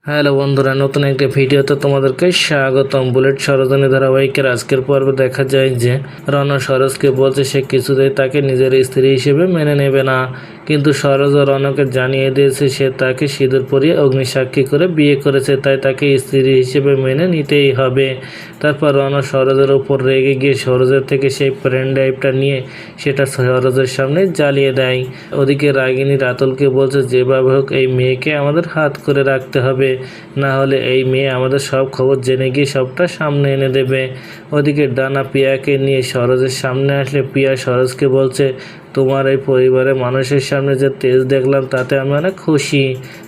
Hello বন্ধুরা, নতুন একটি ভিডিওতে তোমাদেরকে স্বাগতম। বুলেট সরোজনী ধারাবাহিকের আজকের পর্বে দেখা যায় যে রণ সরোজকে বলছে সে কিছুতেই তাকে নিজের স্ত্রী হিসেবে মেনে নেবে না, কিন্তু সরোজ ও রণকে জানিয়ে দিয়েছে সে তাকে সিঁদুর পরিয়ে অগ্নিসাক্ষী করে বিয়ে করেছে, তাই তাকে স্ত্রী হিসেবে মেনে নিতেই হবে। তারপর রণ সরোজের উপর রেগে গিয়ে সরোজের থেকে সেই পেন ড্রাইভটা নিয়ে সেটা সরোজের সামনে জ্বালিয়ে দেয়। ওদিকে রাগিনী রাতুলকে বলছে যেভাবে হোক এই মেয়েকে আমাদের হাত করে রাখতে হবে, না হলে এই মেয়ে আমাদের সব খবর জেনে গিয়ে সবটা সামনে এনে দেবে। ওদিকে ডানা পিয়াকে নিয়ে সরোজের সামনে আসলে পিয়া সরোজকে বলছে তোমার এই পরিবারের মানুষের সামনে যে তেজ দেখলাম তাতে আমি অনেক খুশি।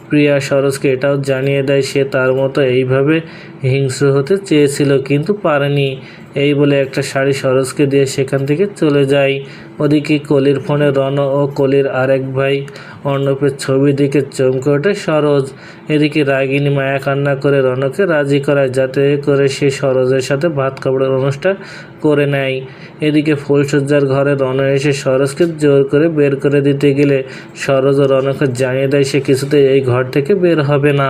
প্রিয়া সরোজকে এটাও জানিয়ে দেয় সে তার মতো এইভাবে হিংস্র হতে চেয়েছিল কিন্তু পারেনি। এই বলে একটা শাড়ি সরোজকে দিয়ে সেখান থেকে চলে যায়। ওদিকে কলির ফোনে রণ ও কলির আরেক ভাই অর্ণবের ছবি দেখে চমকে ওঠে সরোজ। এদিকে রাগিনী মায়া কান্না করে রণকে রাজি করায় যাতে করে সে সরোজের সাথে ভাত খাবারের অনুষ্ঠান করে নেয়। এদিকে ফুলসজ্জার ঘরে রণ এসে সরোজকে জোর করে বের করে দিতে গেলে সরোজ ও রণকে জানিয়ে দেয় সে কিছুতেই এই ঘর থেকে বের হবে না।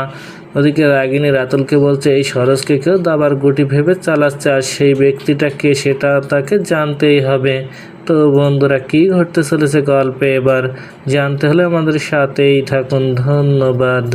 ওদিকে রাগিনী রাতুলকে বলছে এই সরোজকে কেউ দাবার গুটি ভেবে চালাচ্ছে, আর সেই ব্যক্তিটা কে সেটা তাকে জানতেই হবে। তো বন্ধুরা, কী ঘটতে চলেছে গল্পে এবার জানতে হলে আমাদের সাথেই থাকুন। ধন্যবাদ।